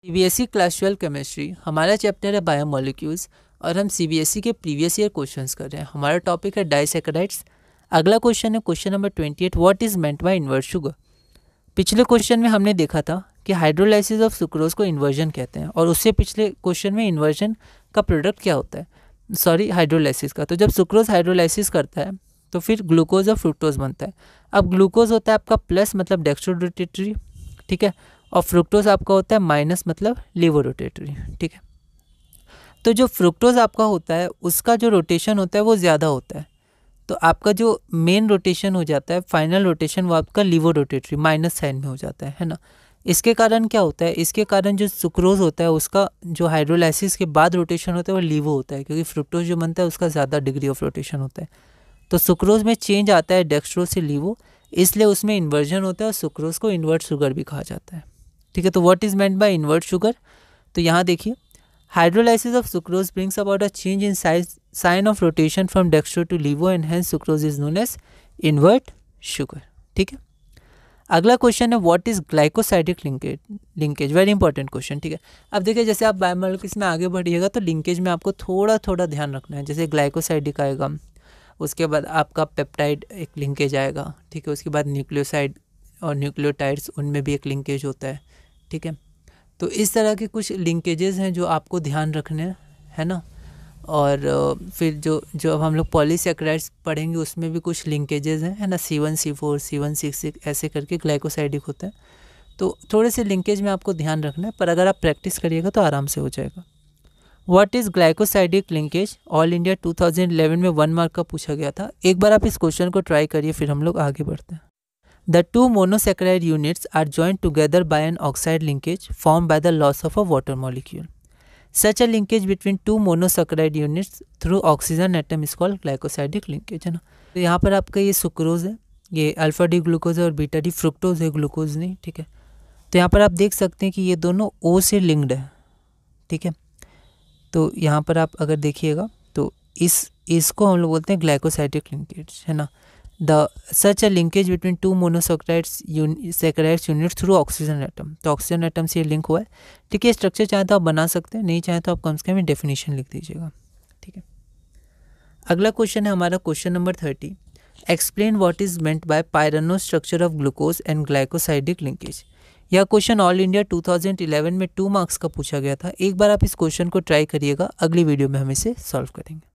CBSE class 12 chemistry हमारा chapter है biomolecules और हम सीबीएसई के प्रीवियस ईयर क्वेश्चंस कर रहे हैं। हमारा टॉपिक है डाइसैकेराइड्स। अगला क्वेश्चन है question number 28, what is meant by invert sugar. पिछले क्वेश्चन में हमने देखा था कि हाइड्रोलाइसिस ऑफ सुक्रोज को इन्वर्जन कहते हैं और उससे पिछले क्वेश्चन में इन्वर्जन का प्रोडक्ट क्या होता है, सॉरी हाइड्रोलाइसिस का। तो जब सुक्रोज हाइड्रोलाइसिस करता है तो फिर ग्लूकोज और फ्रुक्टोज बनता है। अब ग्लूकोज होता है आपका प्लस मतलब डेक्स्ट्रो रोटेटरी, ठीक है, और फ्रुक्टोज आपका होता है माइनस मतलब लीवो रोटेटरी, ठीक है। तो जो फ्रुक्टोज आपका होता है उसका जो रोटेशन होता है वो ज़्यादा होता है, तो आपका जो मेन रोटेशन हो जाता है, फाइनल रोटेशन, वो आपका लीवो रोटेटरी माइनस साइन में हो जाता है ना। इसके कारण क्या होता है, इसके कारण जो सुक्रोज होता है उसका जो हाइड्रोलाइसिस के बाद रोटेशन होता है वो लीवो होता है, क्योंकि फ्रुक्टोज जो बनता है उसका ज़्यादा डिग्री ऑफ रोटेशन होता है। तो सुक्रोज में चेंज आता है डेक्स्ट्रोज से लीवो, इसलिए उसमें इन्वर्जन होता है और सुक्रोज को इन्वर्ट शुगर भी कहा जाता है, ठीक है। तो what is meant by invert sugar, तो यहाँ देखिए hydrolysis of sucrose brings about a change in sign of rotation from dextro to laevo and hence sucrose is known as invert sugar, ठीक है। अगला क्वेश्चन है what is glycosidic linkage, very important question, ठीक है। अब देखिए जैसे आप बायोमोलिक्यूल्स में आगे बढ़िएगा तो लिंकेज में आपको थोड़ा थोड़ा ध्यान रखना है। जैसे ग्लाइकोसाइडिक आएगा, उसके बाद आपका पेप्टाइड एक लिंकेज आएगा, ठीक है। उसके बाद न्यूक्लियोसाइड और न्यूक्लियोटाइड्स, उनमें भी एक लिंकेज होता है, ठीक है। तो इस तरह के कुछ लिंकेजेस हैं जो आपको ध्यान रखने है ना। और फिर जो अब हम लोग पॉलीसैकेराइड्स पढ़ेंगे उसमें भी कुछ लिंकेजेस हैं, है ना। C1 C4 C1 C6 ऐसे करके ग्लाइकोसाइडिक होता है। तो थोड़े से लिंकेज में आपको ध्यान रखना है, पर अगर आप प्रैक्टिस करिएगा तो आराम से हो जाएगा। What is glycosidic linkage, all India 2011 में 1 मार्क का पूछा गया था। एक बार आप इस क्वेश्चन को ट्राई करिए, फिर हम लोग आगे बढ़ते हैं। The two monosaccharide units are joined together by an oxide linkage formed by the loss of a water molecule. Such a linkage between two monosaccharide units through oxygen atom is called glycosidic linkage, है ना। तो यहाँ पर आपका ये sucrose है, ये alpha D glucose है और बीटा डी फ्रुक्टोज है, ग्लूकोज नहीं, ठीक है। तो यहाँ पर आप देख सकते हैं कि ये दोनों O से लिंक्ड है, ठीक है। तो यहाँ पर आप अगर देखिएगा तो इसको हम लोग बोलते हैं ग्लाइकोसाइडिक लिंकेज, है ना। Such a linkage between two monosaccharides units through oxygen atom, तो ऑक्सीजन एटम से ये लिंक हुआ है, ठीक है। स्ट्रक्चर चाहे तो आप बना सकते हैं, नहीं चाहे तो आप कम से कम डेफिनेशन लिख दीजिएगा, ठीक है। अगला क्वेश्चन है हमारा question number 30, explain what is meant by pyrano structure of glucose and glycosidic linkage. यह क्वेश्चन ऑल इंडिया 2011 में 2 मार्क्स का पूछा गया था। एक बार आप इस क्वेश्चन को ट्राई करिएगा, अगली वीडियो में हम इसे सॉल्व करेंगे।